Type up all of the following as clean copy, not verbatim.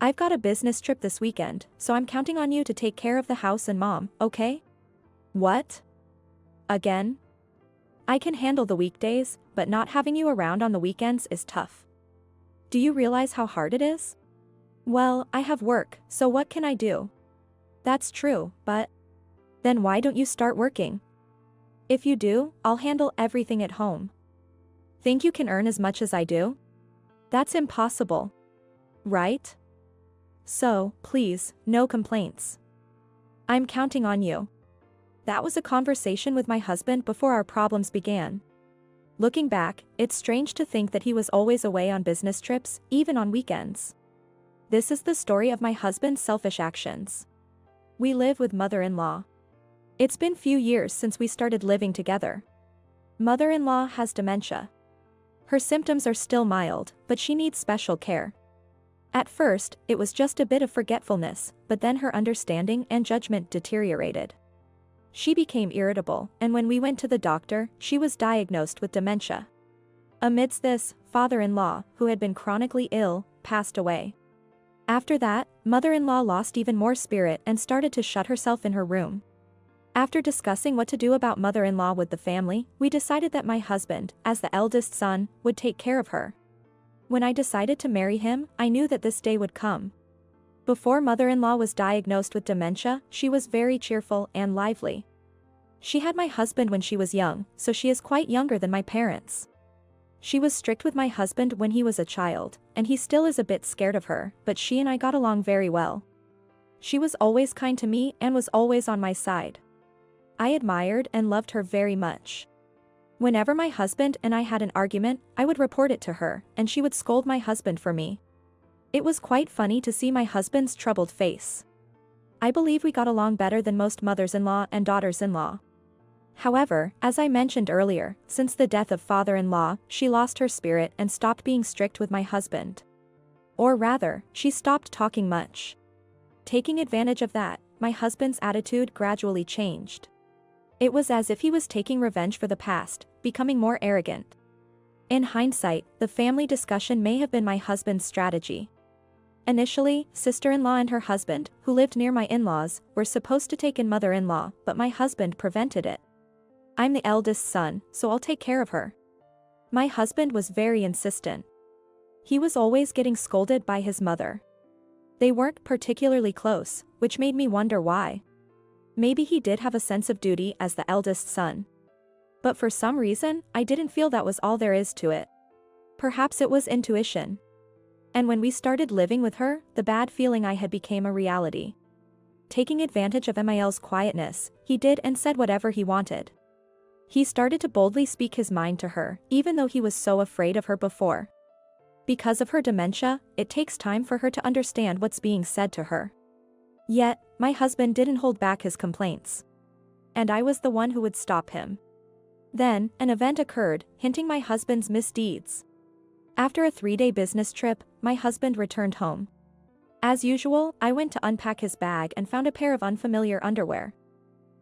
I've got a business trip this weekend, so I'm counting on you to take care of the house and mom, okay? What? Again? I can handle the weekdays, but not having you around on the weekends is tough. Do you realize how hard it is? Well, I have work, so what can I do? That's true, but then why don't you start working? If you do, I'll handle everything at home. Think you can earn as much as I do? That's impossible. Right? So, please, no complaints. I'm counting on you. That was a conversation with my husband before our problems began. Looking back, it's strange to think that he was always away on business trips, even on weekends. This is the story of my husband's selfish actions. We live with mother-in-law. It's been few years since we started living together. Mother-in-law has dementia. Her symptoms are still mild, but she needs special care. At first, it was just a bit of forgetfulness, but then her understanding and judgment deteriorated. She became irritable, and when we went to the doctor, she was diagnosed with dementia. Amidst this, father-in-law, who had been chronically ill, passed away. After that, mother-in-law lost even more spirit and started to shut herself in her room. After discussing what to do about mother-in-law with the family, we decided that my husband, as the eldest son, would take care of her. When I decided to marry him, I knew that this day would come. Before mother-in-law was diagnosed with dementia, she was very cheerful and lively. She had my husband when she was young, so she is quite younger than my parents. She was strict with my husband when he was a child, and he still is a bit scared of her, but she and I got along very well. She was always kind to me and was always on my side. I admired and loved her very much. Whenever my husband and I had an argument, I would report it to her, and she would scold my husband for me. It was quite funny to see my husband's troubled face. I believe we got along better than most mothers-in-law and daughters-in-law. However, as I mentioned earlier, since the death of father-in-law, she lost her spirit and stopped being strict with my husband. Or rather, she stopped talking much. Taking advantage of that, my husband's attitude gradually changed. It was as if he was taking revenge for the past, becoming more arrogant. In hindsight, the family discussion may have been my husband's strategy. Initially, sister-in-law and her husband, who lived near my in-laws, were supposed to take in mother-in-law, but my husband prevented it. I'm the eldest son, so I'll take care of her. My husband was very insistent. He was always getting scolded by his mother. They weren't particularly close, which made me wonder why. Maybe he did have a sense of duty as the eldest son. But for some reason, I didn't feel that was all there is to it. Perhaps it was intuition. And when we started living with her, the bad feeling I had became a reality. Taking advantage of Emil's quietness, he did and said whatever he wanted. He started to boldly speak his mind to her, even though he was so afraid of her before. Because of her dementia, it takes time for her to understand what's being said to her. Yet, my husband didn't hold back his complaints. And I was the one who would stop him. Then, an event occurred, hinting my husband's misdeeds. After a 3-day business trip, my husband returned home. As usual, I went to unpack his bag and found a pair of unfamiliar underwear.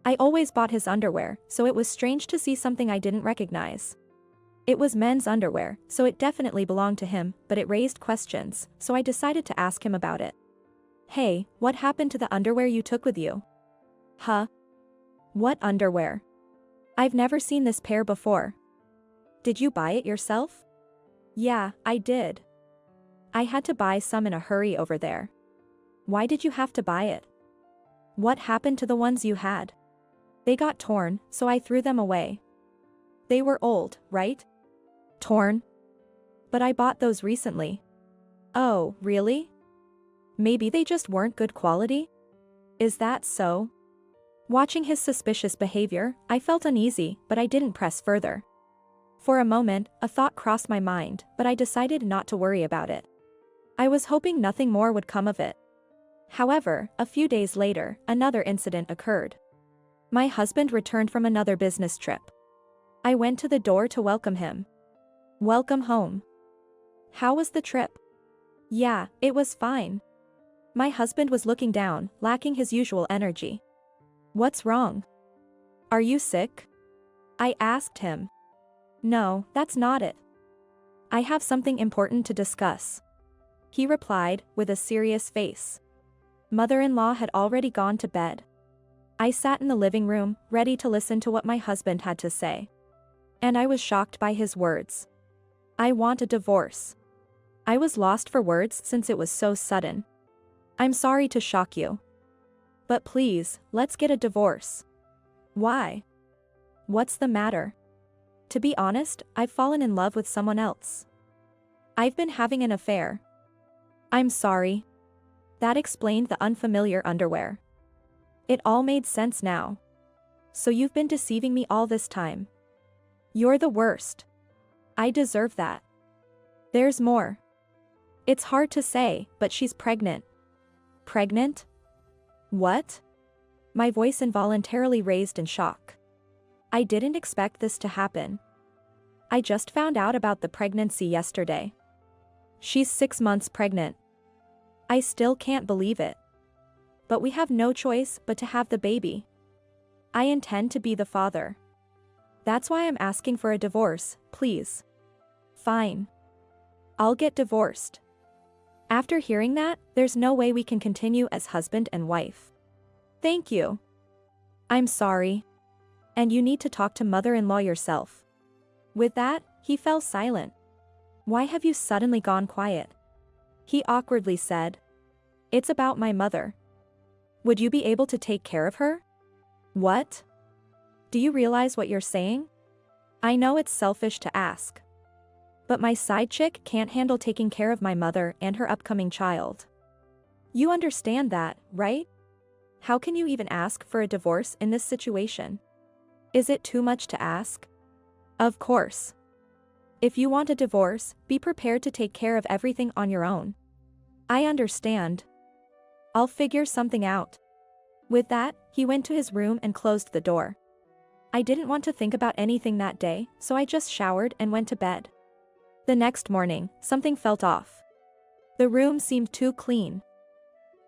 I always bought his underwear, so it was strange to see something I didn't recognize. It was men's underwear, so it definitely belonged to him, but it raised questions, so I decided to ask him about it. Hey, what happened to the underwear you took with you? Huh? What underwear? I've never seen this pair before. Did you buy it yourself? Yeah, I did. I had to buy some in a hurry over there. Why did you have to buy it? What happened to the ones you had? They got torn, so I threw them away. They were old, right? Torn? But I bought those recently. Oh, really? Maybe they just weren't good quality? Is that so? Watching his suspicious behavior, I felt uneasy, but I didn't press further. For a moment, a thought crossed my mind, but I decided not to worry about it. I was hoping nothing more would come of it. However, a few days later, another incident occurred. My husband returned from another business trip. I went to the door to welcome him. Welcome home. How was the trip? Yeah, it was fine. My husband was looking down, lacking his usual energy. What's wrong? Are you sick? I asked him. No, that's not it. I have something important to discuss. he replied, with a serious face. Mother-in-law had already gone to bed. I sat in the living room, ready to listen to what my husband had to say. And I was shocked by his words. I want a divorce. I was lost for words since it was so sudden. I'm sorry to shock you. But please, let's get a divorce. Why? What's the matter? To be honest, I've fallen in love with someone else. I've been having an affair. I'm sorry. That explained the unfamiliar underwear. It all made sense now. So you've been deceiving me all this time. You're the worst. I deserve that. There's more. It's hard to say, but she's pregnant. Pregnant? What? My voice involuntarily raised in shock. I didn't expect this to happen. I just found out about the pregnancy yesterday. She's 6 months pregnant. I still can't believe it. But we have no choice but to have the baby. I intend to be the father. That's why I'm asking for a divorce, please. Fine. I'll get divorced. After hearing that, there's no way we can continue as husband and wife. Thank you. I'm sorry. And you need to talk to mother-in-law yourself. With that, he fell silent. Why have you suddenly gone quiet? He awkwardly said. It's about my mother. Would you be able to take care of her? What? Do you realize what you're saying? I know it's selfish to ask. But my side chick can't handle taking care of my mother and her upcoming child. You understand that, right? How can you even ask for a divorce in this situation? Is it too much to ask? Of course. If you want a divorce, be prepared to take care of everything on your own. I understand. I'll figure something out. With that, he went to his room and closed the door. I didn't want to think about anything that day, so I just showered and went to bed. The next morning, something felt off. The room seemed too clean.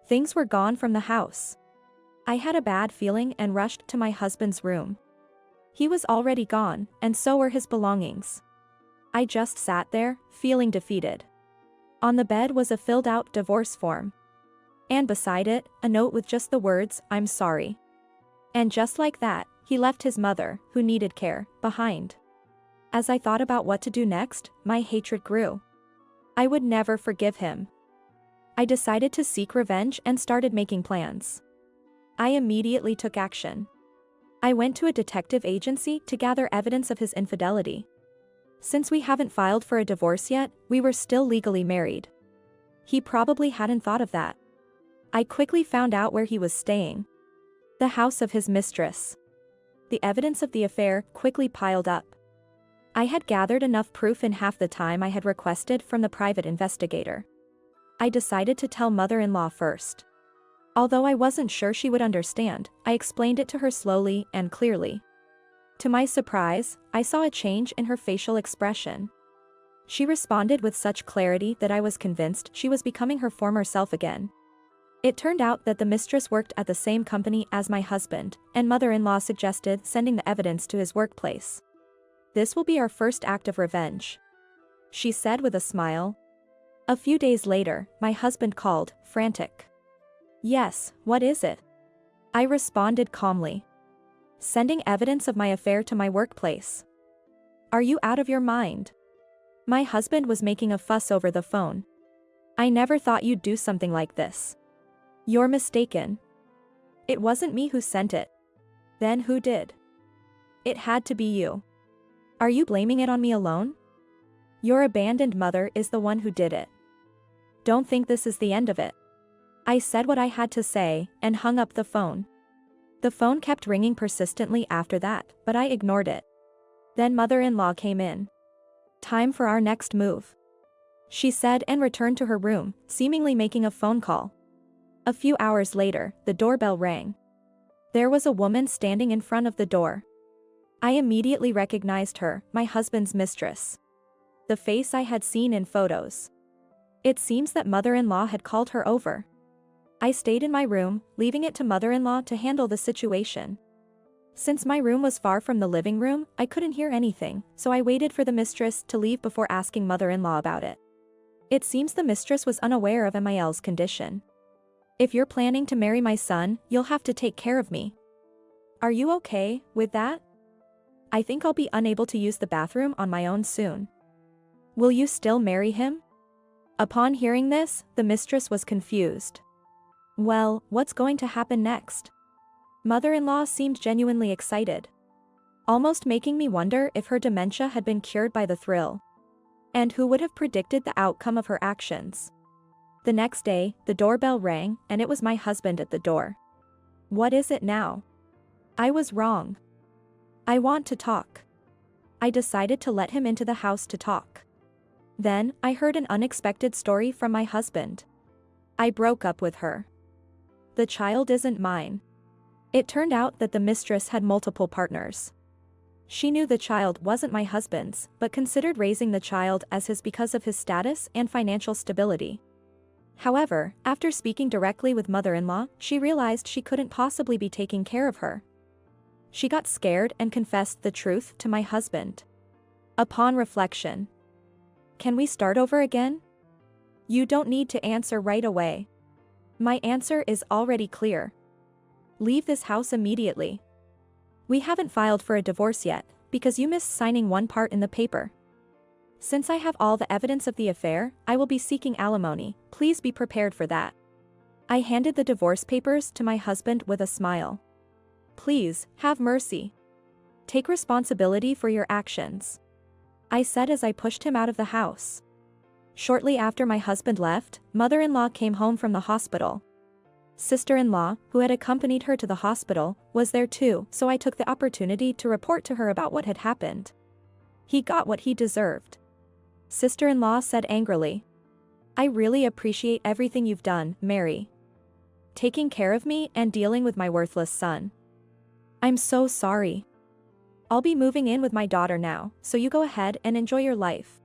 Things were gone from the house. I had a bad feeling and rushed to my husband's room. He was already gone, and so were his belongings. I just sat there, feeling defeated. On the bed was a filled-out divorce form. And beside it, a note with just the words, "I'm sorry." And just like that, he left his mother, who needed care, behind. As I thought about what to do next, my hatred grew. I would never forgive him. I decided to seek revenge and started making plans. I immediately took action. I went to a detective agency to gather evidence of his infidelity. Since we haven't filed for a divorce yet, we were still legally married. He probably hadn't thought of that. I quickly found out where he was staying. The house of his mistress. The evidence of the affair quickly piled up. I had gathered enough proof in half the time I had requested from the private investigator. I decided to tell mother-in-law first. Although I wasn't sure she would understand, I explained it to her slowly and clearly. To my surprise, I saw a change in her facial expression. She responded with such clarity that I was convinced she was becoming her former self again. It turned out that the mistress worked at the same company as my husband, and mother-in-law suggested sending the evidence to his workplace. This will be our first act of revenge, she said with a smile. A few days later, my husband called, frantic. Yes, what is it? I responded calmly. Sending evidence of my affair to my workplace. Are you out of your mind? My husband was making a fuss over the phone. I never thought you'd do something like this. You're mistaken. It wasn't me who sent it. Then who did? It had to be you. Are you blaming it on me alone? Your abandoned mother is the one who did it. Don't think this is the end of it. I said what I had to say, and hung up the phone. The phone kept ringing persistently after that, but I ignored it. Then mother-in-law came in. Time for our next move, she said and returned to her room, seemingly making a phone call. A few hours later, the doorbell rang. There was a woman standing in front of the door. I immediately recognized her, my husband's mistress. The face I had seen in photos. It seems that mother-in-law had called her over. I stayed in my room, leaving it to mother-in-law to handle the situation. Since my room was far from the living room, I couldn't hear anything, so I waited for the mistress to leave before asking mother-in-law about it. It seems the mistress was unaware of Emil's condition. If you're planning to marry my son, you'll have to take care of me. Are you okay with that? I think I'll be unable to use the bathroom on my own soon. Will you still marry him? Upon hearing this, the mistress was confused. Well, what's going to happen next? Mother-in-law seemed genuinely excited, almost making me wonder if her dementia had been cured by the thrill. And who would have predicted the outcome of her actions? The next day, the doorbell rang, and it was my husband at the door. What is it now? I was wrong. I want to talk. I decided to let him into the house to talk. Then, I heard an unexpected story from my husband. I broke up with her. The child isn't mine. It turned out that the mistress had multiple partners. She knew the child wasn't my husband's, but considered raising the child as his because of his status and financial stability. However, after speaking directly with mother-in-law, she realized she couldn't possibly be taking care of her. She got scared and confessed the truth to my husband. Upon reflection. Can we start over again? You don't need to answer right away. My answer is already clear. Leave this house immediately. We haven't filed for a divorce yet, because you missed signing one part in the paper. Since I have all the evidence of the affair, I will be seeking alimony. Please be prepared for that. I handed the divorce papers to my husband with a smile. Please, have mercy. Take responsibility for your actions, I said as I pushed him out of the house. Shortly after my husband left, mother-in-law came home from the hospital. Sister-in-law, who had accompanied her to the hospital, was there too, so I took the opportunity to report to her about what had happened. He got what he deserved. Sister-in-law said angrily. I really appreciate everything you've done, Mary. Taking care of me and dealing with my worthless son. I'm so sorry. I'll be moving in with my daughter now, so you go ahead and enjoy your life.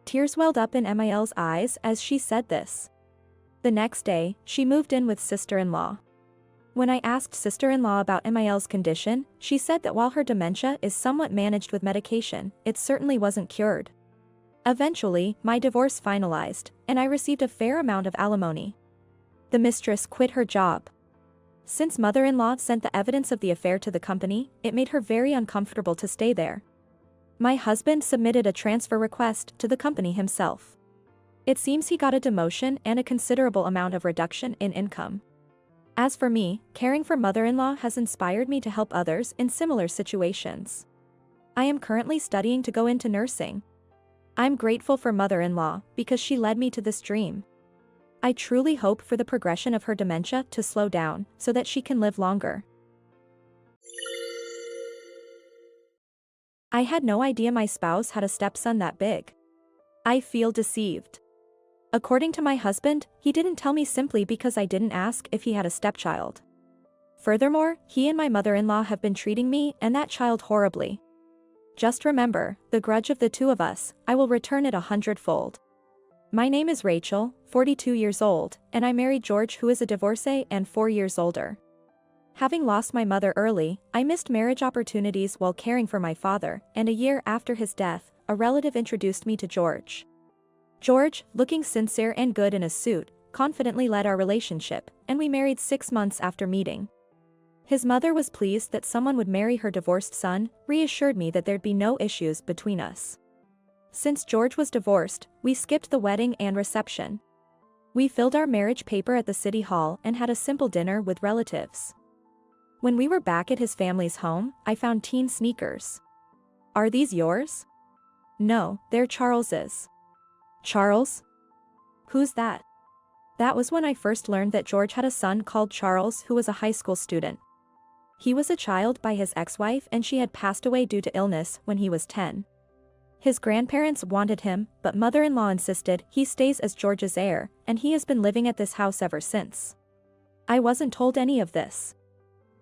Tears welled up in Emil's eyes as she said this. The next day, she moved in with sister-in-law. When I asked sister-in-law about Emil's condition, she said that while her dementia is somewhat managed with medication, it certainly wasn't cured. Eventually, my divorce finalized, and I received a fair amount of alimony. The mistress quit her job. Since mother-in-law sent the evidence of the affair to the company, it made her very uncomfortable to stay there. My husband submitted a transfer request to the company himself. It seems he got a demotion and a considerable amount of reduction in income. As for me, caring for mother-in-law has inspired me to help others in similar situations. I am currently studying to go into nursing. I'm grateful for mother-in-law because she led me to this dream. I truly hope for the progression of her dementia to slow down so that she can live longer. I had no idea my spouse had a stepson that big. I feel deceived. According to my husband, he didn't tell me simply because I didn't ask if he had a stepchild. Furthermore, he and my mother-in-law have been treating me and that child horribly. Just remember, the grudge of the two of us, I will return it 100-fold. My name is Rachel, 42 years old, and I married George, who is a divorcee and 4 years older. Having lost my mother early, I missed marriage opportunities while caring for my father, and a year after his death, a relative introduced me to George. George, looking sincere and good in a suit, confidently led our relationship, and we married 6 months after meeting. His mother was pleased that someone would marry her divorced son, reassured me that there'd be no issues between us. Since George was divorced, we skipped the wedding and reception. We filled our marriage paper at the city hall and had a simple dinner with relatives. When we were back at his family's home, I found teen sneakers. Are these yours? No, they're Charles's. Charles? Who's that? That was when I first learned that George had a son called Charles who was a high school student. He was a child by his ex-wife and she had passed away due to illness when he was 10. His grandparents wanted him, but mother-in-law insisted he stays as George's heir, and he has been living at this house ever since. I wasn't told any of this.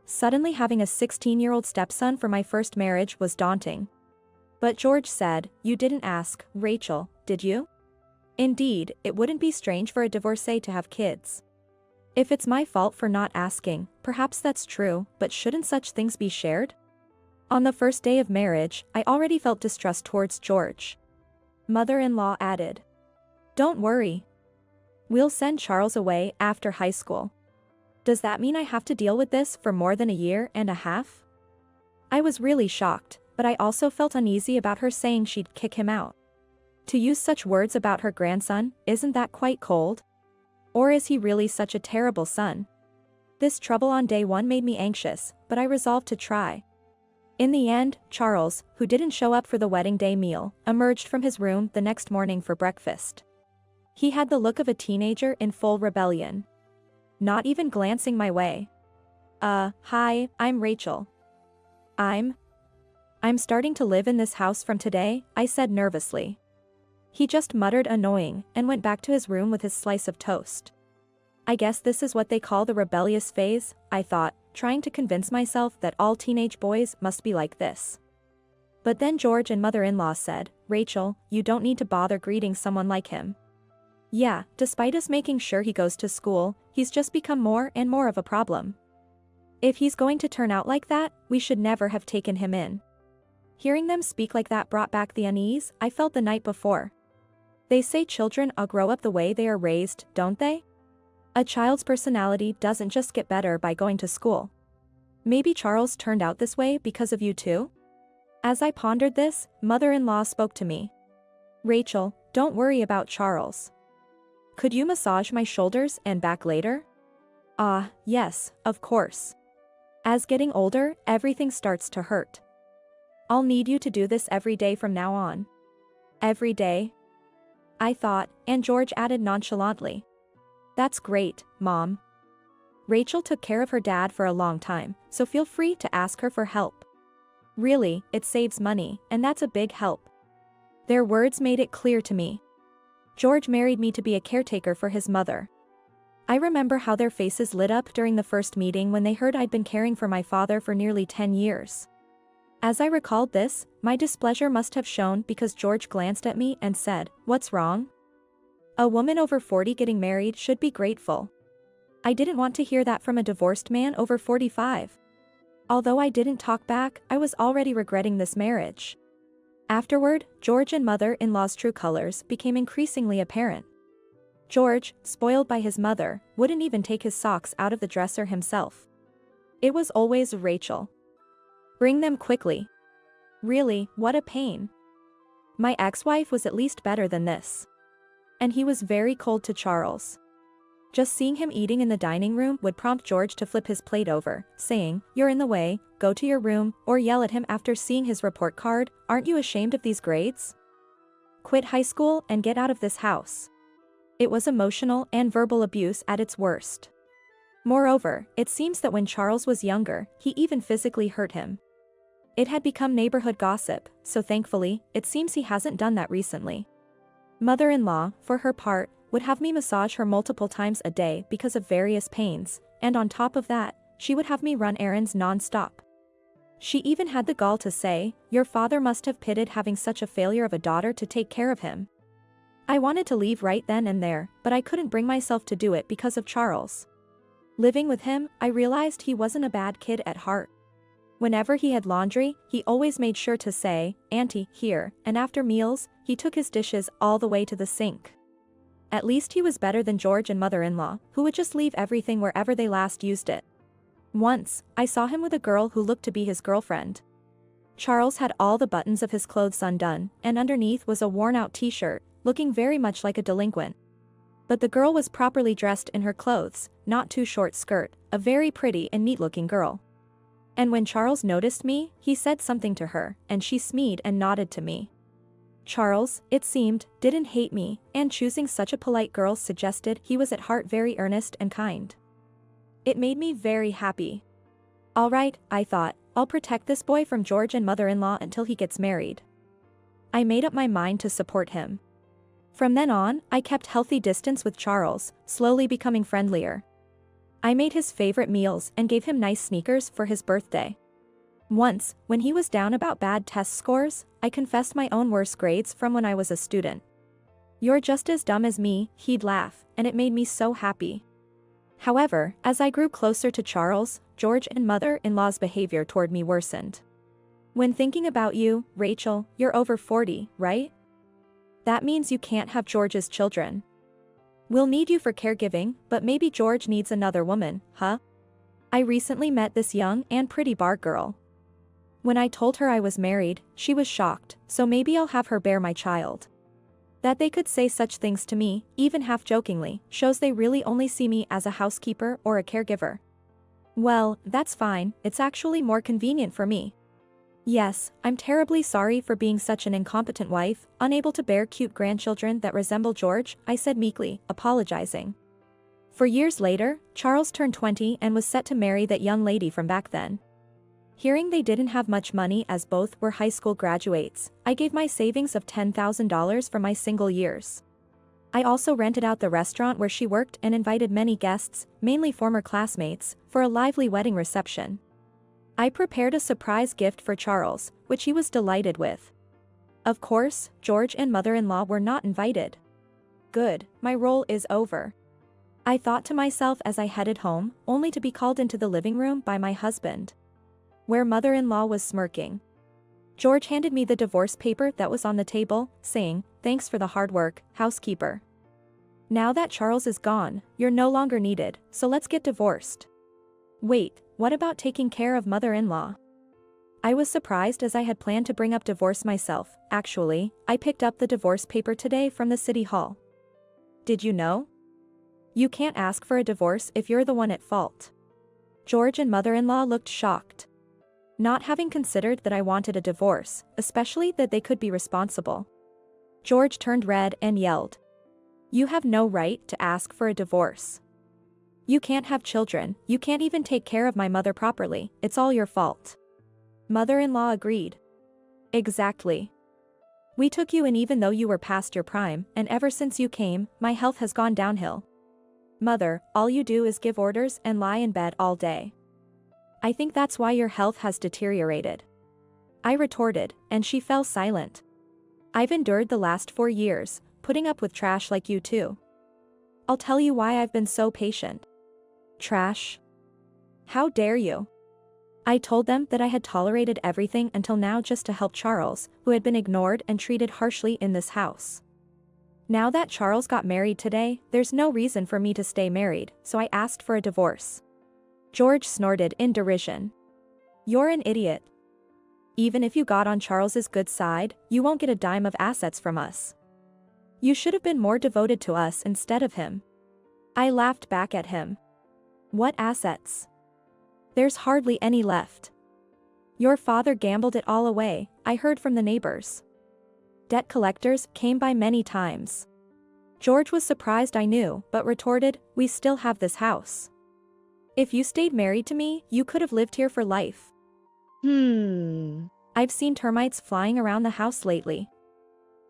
Suddenly having a 16-year-old stepson for my first marriage was daunting. But George said, "You didn't ask, Rachel, did you?" Indeed, it wouldn't be strange for a divorcee to have kids. If it's my fault for not asking, perhaps that's true, but shouldn't such things be shared? On the first day of marriage, I already felt distrust towards George. Mother-in-law added, Don't worry. We'll send Charles away after high school. Does that mean I have to deal with this for more than a year and a half? I was really shocked, but I also felt uneasy about her saying she'd kick him out. To use such words about her grandson, isn't that quite cold? Or is he really such a terrible son? This trouble on day one made me anxious, but I resolved to try. In the end, Charles, who didn't show up for the wedding day meal, emerged from his room the next morning for breakfast. He had the look of a teenager in full rebellion. Not even glancing my way. Hi, I'm Rachel. I'm starting to live in this house from today, I said nervously. He just muttered annoying and went back to his room with his slice of toast. I guess this is what they call the rebellious phase, I thought, trying to convince myself that all teenage boys must be like this. But then George and mother-in-law said, Rachel, you don't need to bother greeting someone like him. Yeah, despite us making sure he goes to school, he's just become more and more of a problem. If he's going to turn out like that, we should never have taken him in. Hearing them speak like that brought back the unease I felt the night before. They say children all grow up the way they are raised, don't they? A child's personality doesn't just get better by going to school. Maybe Charles turned out this way because of you too? As I pondered this, mother-in-law spoke to me. Rachel, don't worry about Charles. Could you massage my shoulders and back later? Yes, of course. As getting older, everything starts to hurt. I'll need you to do this every day from now on. Every day? I thought, and George added nonchalantly. That's great, Mom. Rachel took care of her dad for a long time, so feel free to ask her for help. Really, it saves money, and that's a big help. Their words made it clear to me. George married me to be a caretaker for his mother. I remember how their faces lit up during the first meeting when they heard I'd been caring for my father for nearly 10 years. As I recalled this, my displeasure must have shown because George glanced at me and said, What's wrong? A woman over 40 getting married should be grateful. I didn't want to hear that from a divorced man over 45. Although I didn't talk back, I was already regretting this marriage. Afterward, George and mother-in-law's true colors became increasingly apparent. George, spoiled by his mother, wouldn't even take his socks out of the dresser himself. It was always Rachel. Bring them quickly. Really, what a pain. My ex-wife was at least better than this. And he was very cold to Charles. Just seeing him eating in the dining room would prompt George to flip his plate over, saying, You're in the way, go to your room, or yell at him after seeing his report card, Aren't you ashamed of these grades? Quit high school and get out of this house. It was emotional and verbal abuse at its worst. Moreover, it seems that when Charles was younger, he even physically hurt him. It had become neighborhood gossip, so thankfully, it seems he hasn't done that recently. Mother-in-law, for her part, would have me massage her multiple times a day because of various pains, and on top of that, she would have me run errands non-stop. She even had the gall to say, Your father must have pitted having such a failure of a daughter to take care of him. I wanted to leave right then and there, but I couldn't bring myself to do it because of Charles. Living with him, I realized he wasn't a bad kid at heart. Whenever he had laundry, he always made sure to say, Auntie, here, and after meals, he took his dishes all the way to the sink. At least he was better than George and mother-in-law, who would just leave everything wherever they last used it. Once, I saw him with a girl who looked to be his girlfriend. Charles had all the buttons of his clothes undone, and underneath was a worn-out t-shirt, looking very much like a delinquent. But the girl was properly dressed in her clothes, not too short skirt, a very pretty and neat-looking girl. And when Charles noticed me, he said something to her, and she smiled and nodded to me. Charles, it seemed, didn't hate me, and choosing such a polite girl suggested he was at heart very earnest and kind. It made me very happy. All right, I thought, I'll protect this boy from George and mother-in-law until he gets married. I made up my mind to support him. From then on, I kept healthy distance with Charles, slowly becoming friendlier. I made his favorite meals and gave him nice sneakers for his birthday. Once, when he was down about bad test scores, I confessed my own worst grades from when I was a student. You're just as dumb as me, he'd laugh, and it made me so happy. However, as I grew closer to Charles, George and mother-in-law's behavior toward me worsened. When thinking about you, Rachel, you're over 40, right? That means you can't have George's children. We'll need you for caregiving, but maybe George needs another woman, huh? I recently met this young and pretty bar girl. When I told her I was married, she was shocked, so maybe I'll have her bear my child. That they could say such things to me, even half-jokingly, shows they really only see me as a housekeeper or a caregiver. Well, that's fine, it's actually more convenient for me. Yes, I'm terribly sorry for being such an incompetent wife, unable to bear cute grandchildren that resemble George, I said meekly, apologizing. For years later, Charles turned 20 and was set to marry that young lady from back then. Hearing they didn't have much money as both were high school graduates, I gave my savings of $10,000 for my single years. I also rented out the restaurant where she worked and invited many guests, mainly former classmates, for a lively wedding reception. I prepared a surprise gift for Charles, which he was delighted with. Of course, George and mother-in-law were not invited. Good, my role is over. I thought to myself as I headed home, only to be called into the living room by my husband, where mother-in-law was smirking. George handed me the divorce paper that was on the table, saying, "Thanks for the hard work, housekeeper. Now that Charles is gone, you're no longer needed, so let's get divorced." Wait, what about taking care of mother-in-law? I was surprised as I had planned to bring up divorce myself. Actually, I picked up the divorce paper today from the city hall. Did you know? You can't ask for a divorce if you're the one at fault. George and mother-in-law looked shocked, not having considered that I wanted a divorce, especially that they could be responsible. George turned red and yelled, "You have no right to ask for a divorce. You can't have children, you can't even take care of my mother properly, it's all your fault." Mother-in-law agreed. Exactly. We took you in even though you were past your prime, and ever since you came, my health has gone downhill. Mother, all you do is give orders and lie in bed all day. I think that's why your health has deteriorated. I retorted, and she fell silent. I've endured the last 4 years, putting up with trash like you too. I'll tell you why I've been so patient. Trash? How dare you? I told them that I had tolerated everything until now just to help Charles, who had been ignored and treated harshly in this house. Now that Charles got married today, there's no reason for me to stay married, so I asked for a divorce. George snorted in derision. You're an idiot. Even if you got on Charles's good side, you won't get a dime of assets from us. You should have been more devoted to us instead of him. I laughed back at him. What assets? There's hardly any left. Your father gambled it all away, I heard from the neighbors. Debt collectors came by many times. George was surprised I knew, but retorted, we still have this house. If you stayed married to me, you could have lived here for life. I've seen termites flying around the house lately.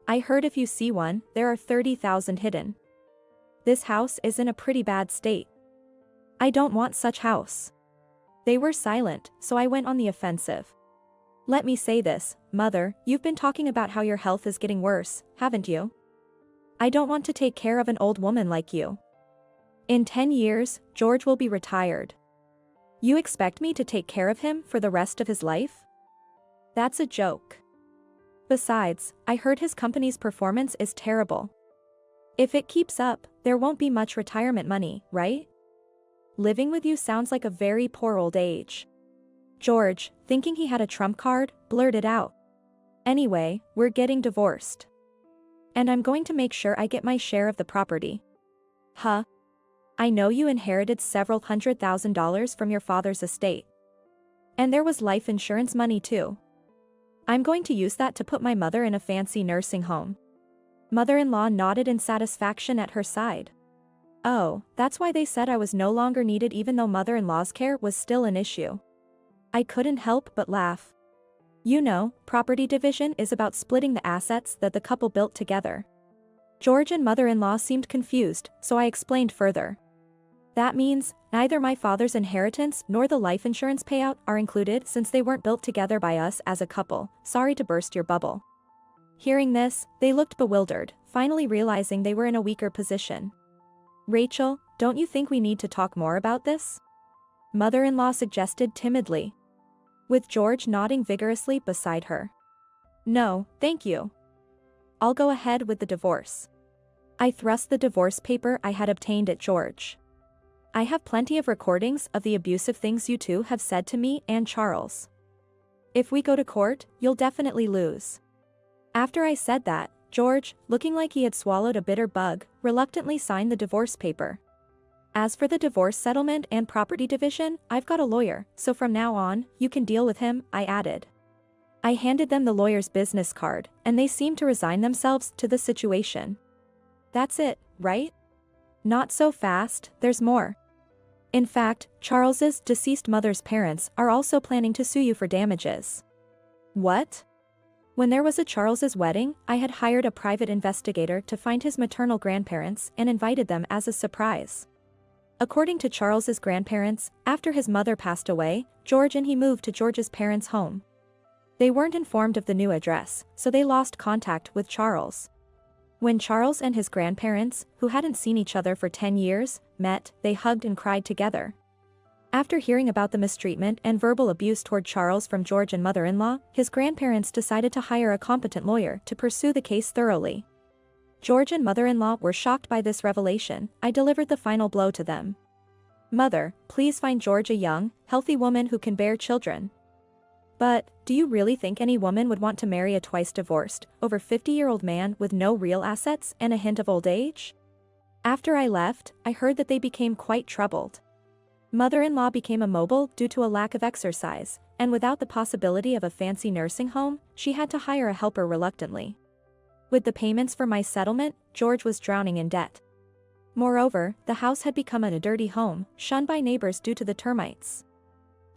I heard if you see one, there are 30,000 hidden. This house is in a pretty bad state. I don't want such house. They were silent, so I went on the offensive. Let me say this, Mother, you've been talking about how your health is getting worse, haven't you? I don't want to take care of an old woman like you. In 10 years, George will be retired. You expect me to take care of him for the rest of his life? That's a joke. Besides, I heard his company's performance is terrible. If it keeps up, there won't be much retirement money, right? Living with you sounds like a very poor old age. George, thinking he had a trump card, blurted out. Anyway, we're getting divorced. And I'm going to make sure I get my share of the property. Huh? I know you inherited several $100,000 from your father's estate. And there was life insurance money too. I'm going to use that to put my mother in a fancy nursing home. Mother-in-law nodded in satisfaction at her side. Oh, that's why they said I was no longer needed even though mother-in-law's care was still an issue. I couldn't help but laugh. You know, property division is about splitting the assets that the couple built together. George and mother-in-law seemed confused, so I explained further. That means, neither my father's inheritance nor the life insurance payout are included since they weren't built together by us as a couple. Sorry to burst your bubble. Hearing this, they looked bewildered, finally realizing they were in a weaker position. Rachel, don't you think we need to talk more about this? Mother-in-law suggested timidly, with George nodding vigorously beside her. No, thank you. I'll go ahead with the divorce. I thrust the divorce paper I had obtained at George. I have plenty of recordings of the abusive things you two have said to me and Charles. If we go to court, you'll definitely lose. After I said that, George, looking like he had swallowed a bitter bug, reluctantly signed the divorce paper. As for the divorce settlement and property division, I've got a lawyer, so from now on, you can deal with him, I added. I handed them the lawyer's business card, and they seemed to resign themselves to the situation. That's it, right? Not so fast, there's more. In fact, Charles's deceased mother's parents are also planning to sue you for damages. What? When there was a Charles's wedding, I had hired a private investigator to find his maternal grandparents and invited them as a surprise. According to Charles's grandparents, after his mother passed away, George and he moved to George's parents' home. They weren't informed of the new address, so they lost contact with Charles. When Charles and his grandparents, who hadn't seen each other for 10 years, met, they hugged and cried together. After hearing about the mistreatment and verbal abuse toward Charles from George and mother-in-law, his grandparents decided to hire a competent lawyer to pursue the case thoroughly. George and mother-in-law were shocked by this revelation. I delivered the final blow to them. Mother, please find George a young, healthy woman who can bear children. But, do you really think any woman would want to marry a twice-divorced, over 50-year-old man with no real assets and a hint of old age? After I left, I heard that they became quite troubled. Mother-in-law became immobile due to a lack of exercise, and without the possibility of a fancy nursing home, she had to hire a helper reluctantly. With the payments for my settlement, George was drowning in debt. Moreover, the house had become a dirty home, shunned by neighbors due to the termites.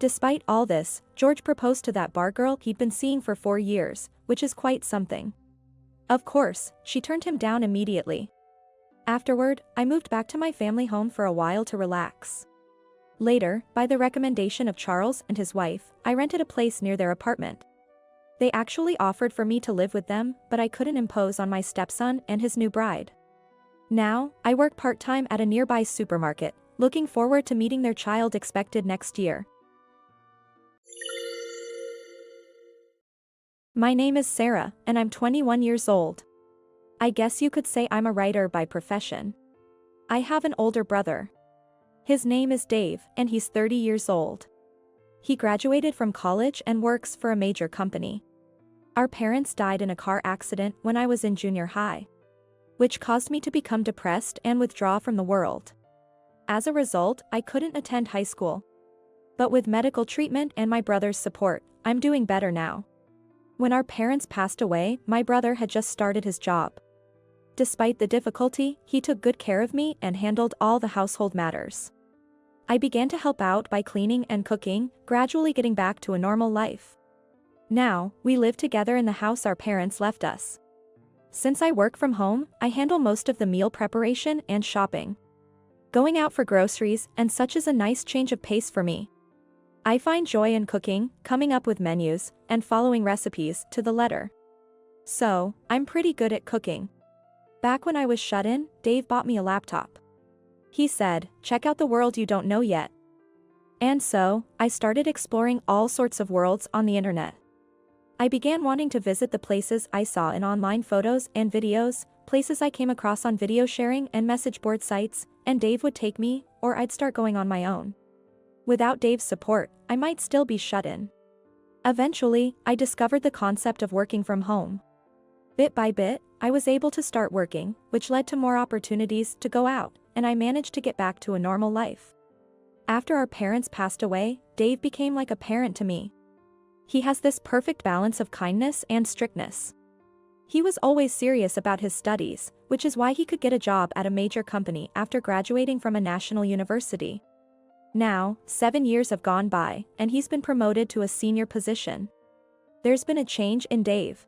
Despite all this, George proposed to that bar girl he'd been seeing for 4 years, which is quite something. Of course, she turned him down immediately. Afterward, I moved back to my family home for a while to relax. Later, by the recommendation of Charles and his wife, I rented a place near their apartment. They actually offered for me to live with them, but I couldn't impose on my stepson and his new bride. Now, I work part-time at a nearby supermarket, looking forward to meeting their child expected next year. My name is Sarah, and I'm 21 years old. I guess you could say I'm a writer by profession. I have an older brother. His name is Dave, and he's 30 years old. He graduated from college and works for a major company. Our parents died in a car accident when I was in junior high, which caused me to become depressed and withdraw from the world. As a result, I couldn't attend high school. But with medical treatment and my brother's support, I'm doing better now. When our parents passed away, my brother had just started his job. Despite the difficulty, he took good care of me and handled all the household matters. I began to help out by cleaning and cooking, gradually getting back to a normal life. Now, we live together in the house our parents left us. Since I work from home, I handle most of the meal preparation and shopping. Going out for groceries and such is a nice change of pace for me. I find joy in cooking, coming up with menus, and following recipes to the letter. So, I'm pretty good at cooking. Back when I was shut in, Dave bought me a laptop. He said, "Check out the world you don't know yet." And so, I started exploring all sorts of worlds on the internet. I began wanting to visit the places I saw in online photos and videos, places I came across on video sharing and message board sites, and Dave would take me, or I'd start going on my own. Without Dave's support, I might still be shut in. Eventually, I discovered the concept of working from home. Bit by bit, I was able to start working, which led to more opportunities to go out, and I managed to get back to a normal life. After our parents passed away, Dave became like a parent to me. He has this perfect balance of kindness and strictness. He was always serious about his studies, which is why he could get a job at a major company after graduating from a national university. Now, 7 years have gone by, and he's been promoted to a senior position. There's been a change in Dave.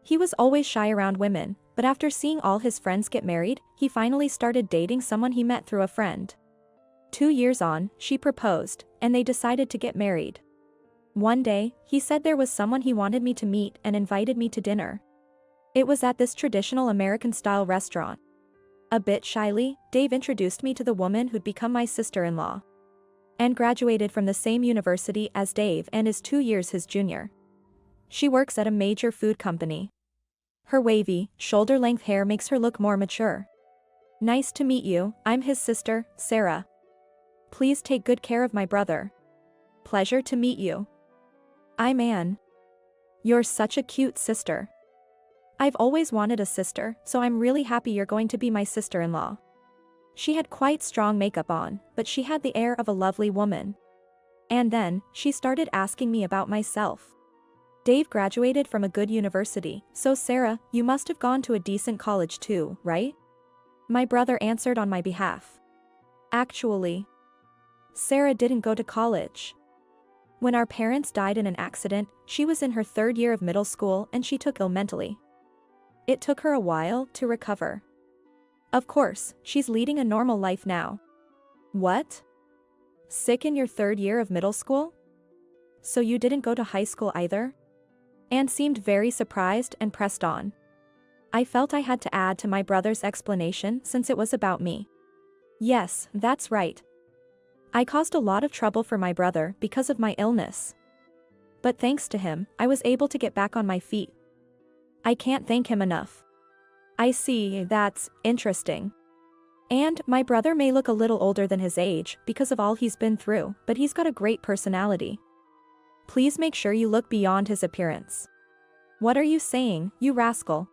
He was always shy around women, but after seeing all his friends get married, he finally started dating someone he met through a friend. 2 years on, she proposed, and they decided to get married. One day, he said there was someone he wanted me to meet and invited me to dinner. It was at this traditional American-style restaurant. A bit shyly, Dave introduced me to the woman who'd become my sister-in-law, and graduated from the same university as Dave and is 2 years his junior. She works at a major food company. Her wavy, shoulder-length hair makes her look more mature. Nice to meet you, I'm his sister, Sarah. Please take good care of my brother. Pleasure to meet you. I'm Anne. You're such a cute sister. I've always wanted a sister, so I'm really happy you're going to be my sister-in-law. She had quite strong makeup on, but she had the air of a lovely woman. And then, she started asking me about myself. Dave graduated from a good university, so Sarah, you must have gone to a decent college too, right? My brother answered on my behalf. Actually, Sarah didn't go to college. When our parents died in an accident, she was in her 3rd year of middle school and she took ill mentally. It took her a while to recover. Of course, she's leading a normal life now. What? Sick in your 3rd year of middle school? So you didn't go to high school either? Anne seemed very surprised and pressed on. I felt I had to add to my brother's explanation since it was about me. Yes, that's right. I caused a lot of trouble for my brother because of my illness. But thanks to him, I was able to get back on my feet. I can't thank him enough. I see, that's interesting. And my brother may look a little older than his age because of all he's been through, but he's got a great personality. Please make sure you look beyond his appearance. What are you saying, you rascal?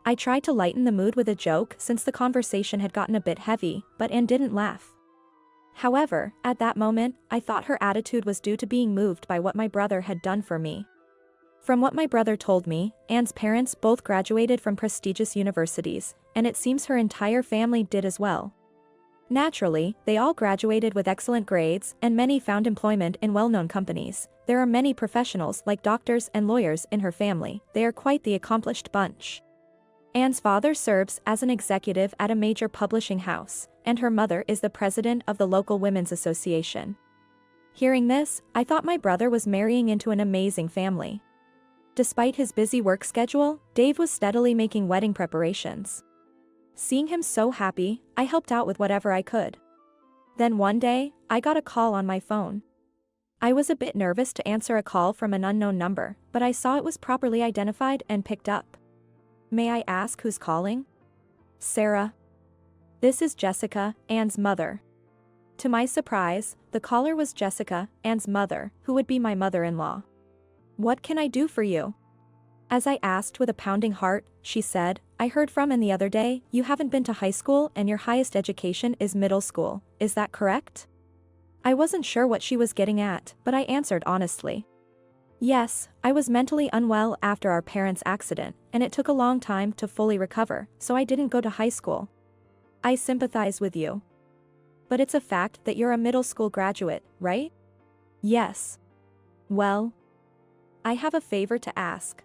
I tried to lighten the mood with a joke since the conversation had gotten a bit heavy, but Anne didn't laugh. However, at that moment, I thought her attitude was due to being moved by what my brother had done for me. From what my brother told me, Anne's parents both graduated from prestigious universities, and it seems her entire family did as well. Naturally, they all graduated with excellent grades, and many found employment in well-known companies. There are many professionals like doctors and lawyers in her family. They are quite the accomplished bunch. Anne's father serves as an executive at a major publishing house, and her mother is the president of the local women's association. Hearing this, I thought my brother was marrying into an amazing family. Despite his busy work schedule, Dave was steadily making wedding preparations. Seeing him so happy, I helped out with whatever I could. Then one day, I got a call on my phone. I was a bit nervous to answer a call from an unknown number, but I saw it was properly identified and picked up. May I ask who's calling? Sarah. This is Jessica, Anne's mother. To my surprise, the caller was Jessica, Anne's mother, who would be my mother-in-law. What can I do for you? As I asked with a pounding heart, she said, I heard from Anne the other day, you haven't been to high school and your highest education is middle school, is that correct? I wasn't sure what she was getting at, but I answered honestly. Yes, I was mentally unwell after our parents' accident, and it took a long time to fully recover, so I didn't go to high school. I sympathize with you. But it's a fact that you're a middle school graduate, right? Yes. Well, I have a favor to ask.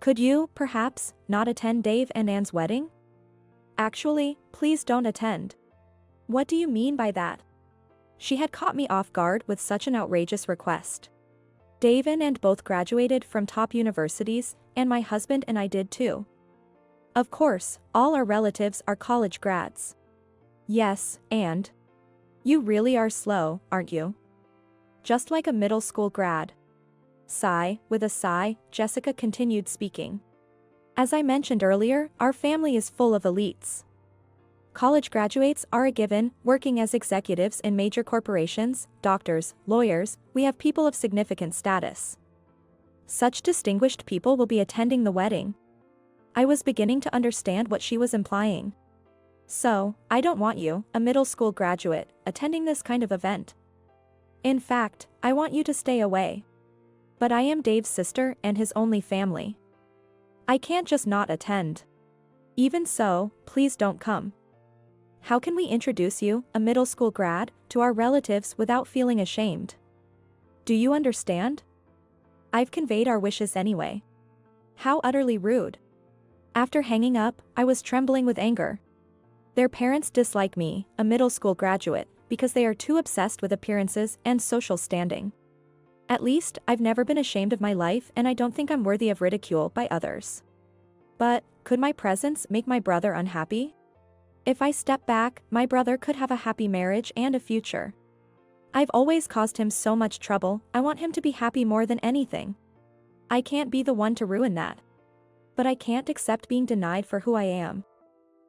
Could you, perhaps, not attend Dave and Anne's wedding? Actually, please don't attend. What do you mean by that? She had caught me off guard with such an outrageous request. Dave and Anne both graduated from top universities, and my husband and I did too. Of course, all our relatives are college grads. Yes, and you really are slow, aren't you? Just like a middle school grad. Sigh, with a sigh, Jessica continued speaking. As I mentioned earlier, our family is full of elites. College graduates are a given, working as executives in major corporations, doctors, lawyers, we have people of significant status. Such distinguished people will be attending the wedding. I was beginning to understand what she was implying. So, I don't want you, a middle school graduate, attending this kind of event. In fact, I want you to stay away. But I am Dave's sister and his only family. I can't just not attend. Even so, please don't come. How can we introduce you, a middle school grad, to our relatives without feeling ashamed? Do you understand? I've conveyed our wishes anyway. How utterly rude. After hanging up, I was trembling with anger. Their parents dislike me, a middle school graduate, because they are too obsessed with appearances and social standing. At least, I've never been ashamed of my life and I don't think I'm worthy of ridicule by others. But, could my presence make my brother unhappy? If I step back, my brother could have a happy marriage and a future. I've always caused him so much trouble, I want him to be happy more than anything. I can't be the one to ruin that. but I can't accept being denied for who I am.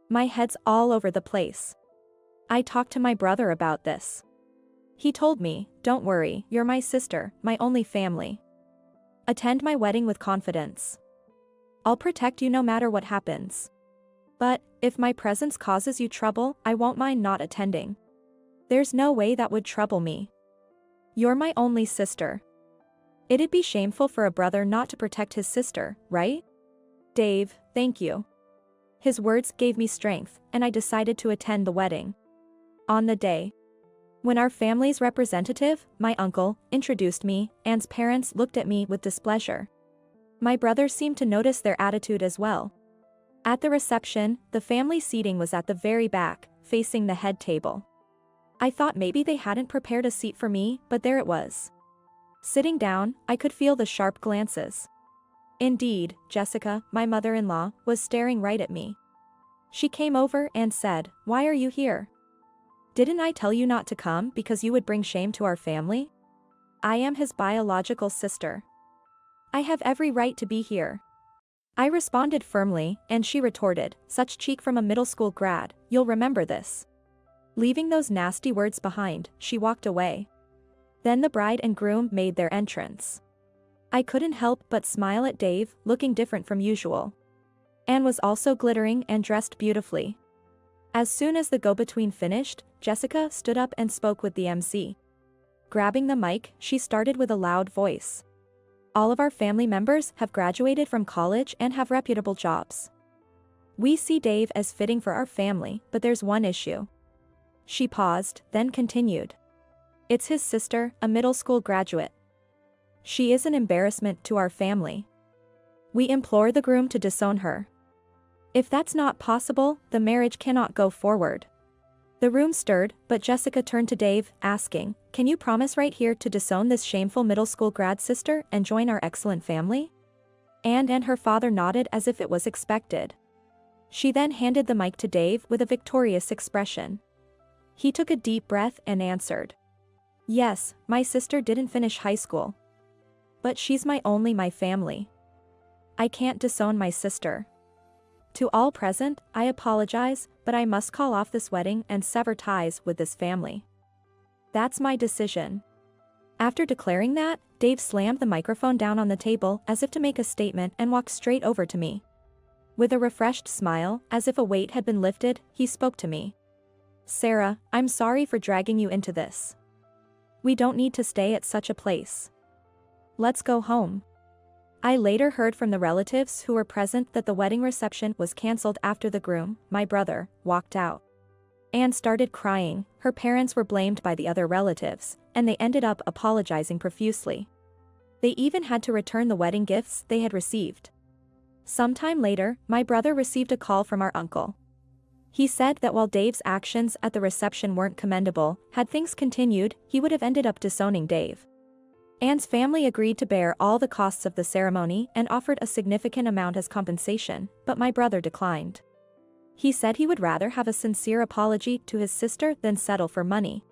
My head's all over the place. I talked to my brother about this. He told me, "Don't worry, you're my sister, my only family. Attend my wedding with confidence. I'll protect you no matter what happens. But, if my presence causes you trouble, I won't mind not attending. There's no way that would trouble me. You're my only sister. It'd be shameful for a brother not to protect his sister, right? Dave, thank you." His words gave me strength, and I decided to attend the wedding. On the day, when our family's representative, my uncle, introduced me, Anne's parents looked at me with displeasure. My brother seemed to notice their attitude as well. At the reception, the family seating was at the very back, facing the head table. I thought maybe they hadn't prepared a seat for me, but there it was. Sitting down, I could feel the sharp glances. Indeed, Jessica, my mother-in-law, was staring right at me. She came over and said, "Why are you here? Didn't I tell you not to come because you would bring shame to our family? I am his biological sister. I have every right to be here." I responded firmly, and she retorted, "Such cheek from a middle school grad, you'll remember this." Leaving those nasty words behind, she walked away. Then the bride and groom made their entrance. I couldn't help but smile at Dave, looking different from usual. Anne was also glittering and dressed beautifully. As soon as the go-between finished, Jessica stood up and spoke with the MC. Grabbing the mic, she started with a loud voice. "All of our family members have graduated from college and have reputable jobs. We see Dave as fitting for our family, but there's one issue." She paused, then continued. "It's his sister, a middle school graduate. She is an embarrassment to our family. We implore the groom to disown her. If that's not possible, the marriage cannot go forward." The room stirred, but Jessica turned to Dave, asking, "Can you promise right here to disown this shameful middle school grad sister and join our excellent family?" Anne and her father nodded as if it was expected. She then handed the mic to Dave with a victorious expression. He took a deep breath and answered, "Yes, my sister didn't finish high school. But she's my family. I can't disown my sister. To all present, I apologize, but I must call off this wedding and sever ties with this family. That's my decision." After declaring that, Dave slammed the microphone down on the table as if to make a statement and walked straight over to me. With a refreshed smile, as if a weight had been lifted, he spoke to me. "Sarah, I'm sorry for dragging you into this. We don't need to stay at such a place. Let's go home." I later heard from the relatives who were present that the wedding reception was cancelled after the groom, my brother, walked out. Anne started crying, her parents were blamed by the other relatives, and they ended up apologizing profusely. They even had to return the wedding gifts they had received. Sometime later, my brother received a call from our uncle. He said that while Dave's actions at the reception weren't commendable, had things continued, he would have ended up disowning Dave. Anne's family agreed to bear all the costs of the ceremony and offered a significant amount as compensation, but my brother declined. He said he would rather have a sincere apology to his sister than settle for money.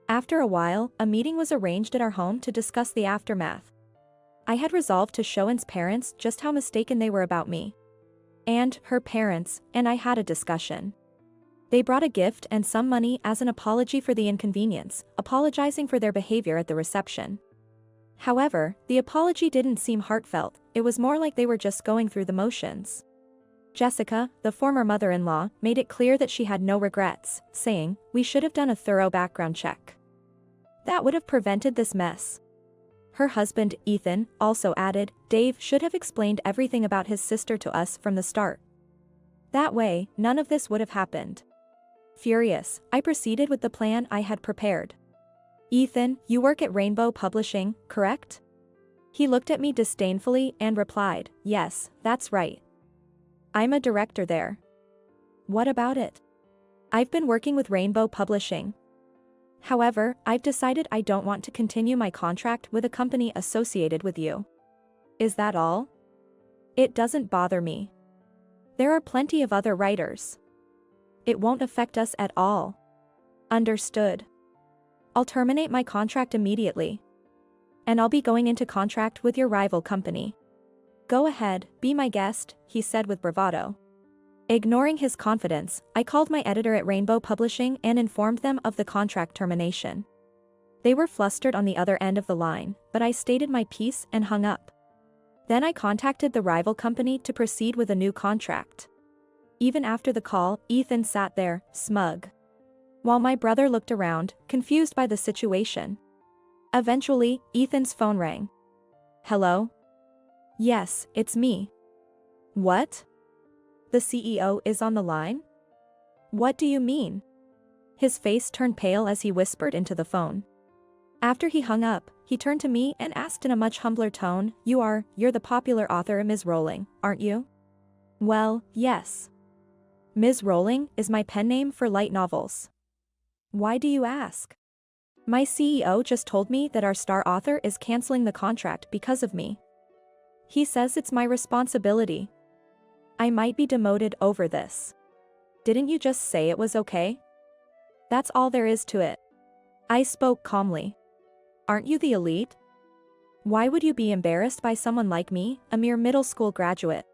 After a while, a meeting was arranged at our home to discuss the aftermath. I had resolved to show Anne's parents just how mistaken they were about me. And her parents and I had a discussion. They brought a gift and some money as an apology for the inconvenience, apologizing for their behavior at the reception. However, the apology didn't seem heartfelt, it was more like they were just going through the motions. Jessica, the former mother-in-law, made it clear that she had no regrets, saying, "We should have done a thorough background check. That would have prevented this mess." Her husband, Ethan, also added, "Dave should have explained everything about his sister to us from the start. That way, none of this would have happened." Furious, I proceeded with the plan I had prepared. "Ethan, you work at Rainbow Publishing, correct?" He looked at me disdainfully and replied, "Yes, that's right. I'm a director there." "What about it?" "I've been working with Rainbow Publishing. However, I've decided I don't want to continue my contract with a company associated with you." "Is that all?" "It doesn't bother me. There are plenty of other writers. It won't affect us at all." "Understood. I'll terminate my contract immediately. And I'll be going into contract with your rival company." Go ahead, be my guest, he said with bravado. Ignoring his confidence, I called my editor at Rainbow Publishing and informed them of the contract termination. They were flustered on the other end of the line, but I stated my piece and hung up. Then I contacted the rival company to proceed with a new contract. Even after the call, Ethan sat there, smug, while my brother looked around, confused by the situation. Eventually, Ethan's phone rang. Hello? Yes, it's me. What? The CEO is on the line? What do you mean? His face turned pale as he whispered into the phone. After he hung up, he turned to me and asked in a much humbler tone, You're the popular author Ms. Rowling, aren't you? Well, yes. Ms. Rowling is my pen name for light novels. Why do you ask? My CEO just told me that our star author is canceling the contract because of me. He says it's my responsibility. I might be demoted over this. Didn't you just say it was okay? That's all there is to it. I spoke calmly. Aren't you the elite? Why would you be embarrassed by someone like me, a mere middle school graduate?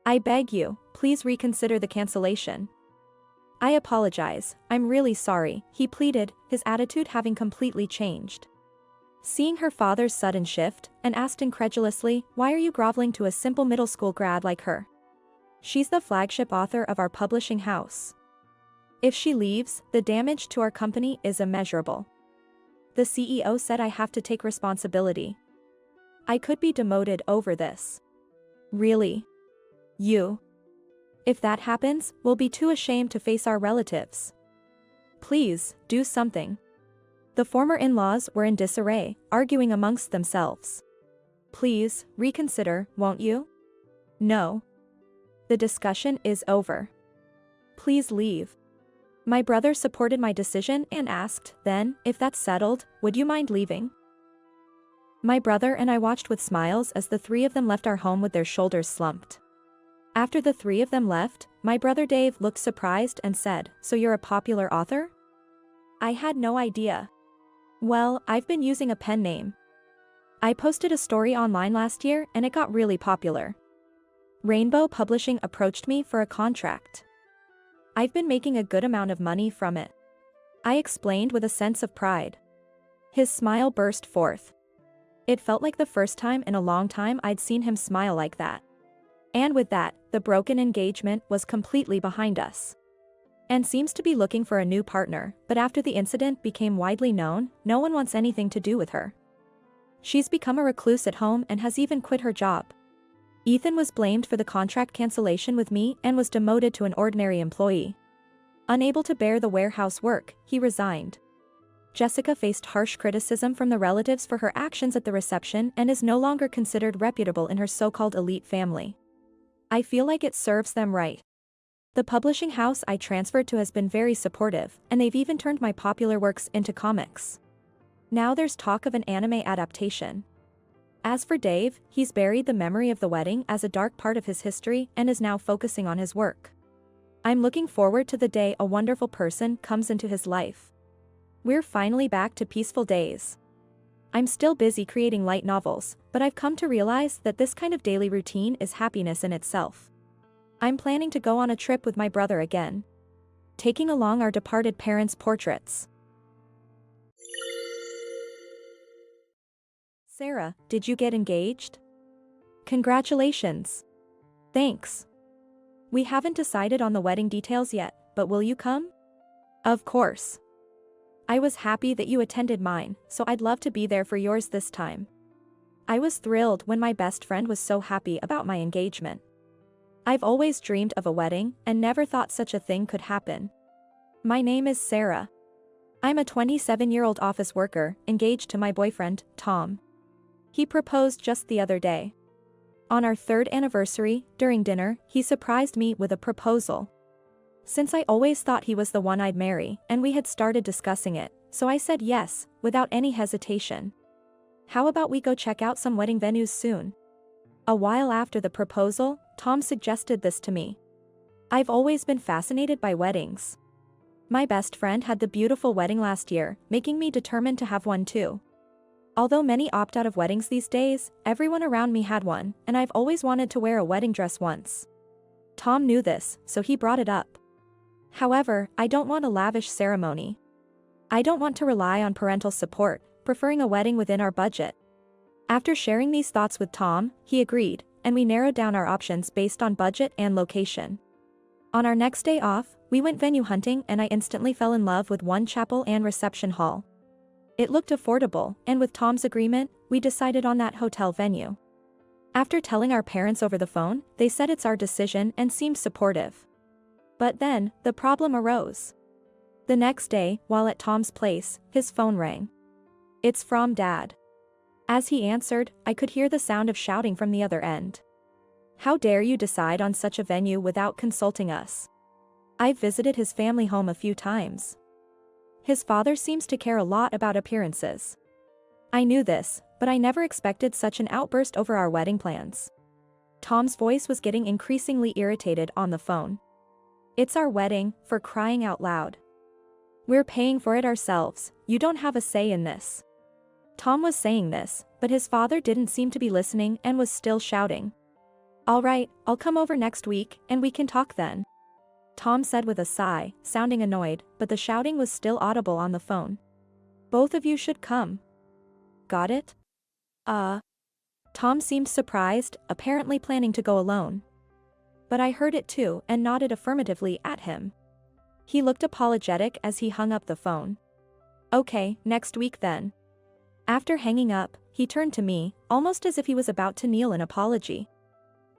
I beg you, please reconsider the cancellation. I apologize, I'm really sorry, he pleaded, his attitude having completely changed. Seeing her father's sudden shift, and asked incredulously, Why are you groveling to a simple middle school grad like her? She's the flagship author of our publishing house. If she leaves, the damage to our company is immeasurable. The CEO said I have to take responsibility. I could be demoted over this. Really? You? If that happens, we'll be too ashamed to face our relatives. Please, do something. The former in-laws were in disarray, arguing amongst themselves. Please, reconsider, won't you? No. The discussion is over. Please leave. My brother supported my decision and asked, then, if that's settled, would you mind leaving? My brother and I watched with smiles as the three of them left our home with their shoulders slumped. After the three of them left, my brother Dave looked surprised and said, So you're a popular author? I had no idea. Well, I've been using a pen name. I posted a story online last year and it got really popular. Rainbow Publishing approached me for a contract. I've been making a good amount of money from it. I explained with a sense of pride. His smile burst forth. It felt like the first time in a long time I'd seen him smile like that. And with that, the broken engagement was completely behind us. And seems to be looking for a new partner, but after the incident became widely known, no one wants anything to do with her. She's become a recluse at home and has even quit her job. Ethan was blamed for the contract cancellation with me and was demoted to an ordinary employee. Unable to bear the warehouse work, he resigned. Jessica faced harsh criticism from the relatives for her actions at the reception and is no longer considered reputable in her so-called elite family. I feel like it serves them right. The publishing house I transferred to has been very supportive, and they've even turned my popular works into comics. Now there's talk of an anime adaptation. As for Dave, he's buried the memory of the wedding as a dark part of his history and is now focusing on his work. I'm looking forward to the day a wonderful person comes into his life. We're finally back to peaceful days. I'm still busy creating light novels, but I've come to realize that this kind of daily routine is happiness in itself. I'm planning to go on a trip with my brother again, taking along our departed parents' portraits. Sarah, did you get engaged? Congratulations. Thanks. We haven't decided on the wedding details yet, but will you come? Of course. I was happy that you attended mine, so I'd love to be there for yours this time. I was thrilled when my best friend was so happy about my engagement. I've always dreamed of a wedding and never thought such a thing could happen. My name is Sarah. I'm a 27-year-old office worker, engaged to my boyfriend, Tom. He proposed just the other day. On our 3rd anniversary, during dinner, he surprised me with a proposal. Since I always thought he was the one I'd marry, and we had started discussing it, so I said yes, without any hesitation. How about we go check out some wedding venues soon? A while after the proposal, Tom suggested this to me. I've always been fascinated by weddings. My best friend had the beautiful wedding last year, making me determined to have one too. Although many opt out of weddings these days, everyone around me had one, and I've always wanted to wear a wedding dress once. Tom knew this, so he brought it up. However, I don't want a lavish ceremony. I don't want to rely on parental support, preferring a wedding within our budget. After sharing these thoughts with Tom, he agreed, and we narrowed down our options based on budget and location. On our next day off, we went venue hunting and I instantly fell in love with one chapel and reception hall. It looked affordable, and with Tom's agreement, we decided on that hotel venue. After telling our parents over the phone, they said it's our decision and seemed supportive. But then, the problem arose. The next day, while at Tom's place, his phone rang. "It's from Dad." As he answered, I could hear the sound of shouting from the other end. "How dare you decide on such a venue without consulting us? I've visited his family home a few times. His father seems to care a lot about appearances." I knew this, but I never expected such an outburst over our wedding plans. Tom's voice was getting increasingly irritated on the phone. "It's our wedding, for crying out loud. We're paying for it ourselves, you don't have a say in this." Tom was saying this, but his father didn't seem to be listening and was still shouting. "All right, I'll come over next week, and we can talk then," Tom said with a sigh, sounding annoyed, but the shouting was still audible on the phone. "Both of you should come. Got it?" Tom seemed surprised, apparently planning to go alone. But I heard it too and nodded affirmatively at him. He looked apologetic as he hung up the phone. "Okay, next week then." After hanging up, he turned to me, almost as if he was about to kneel in apology.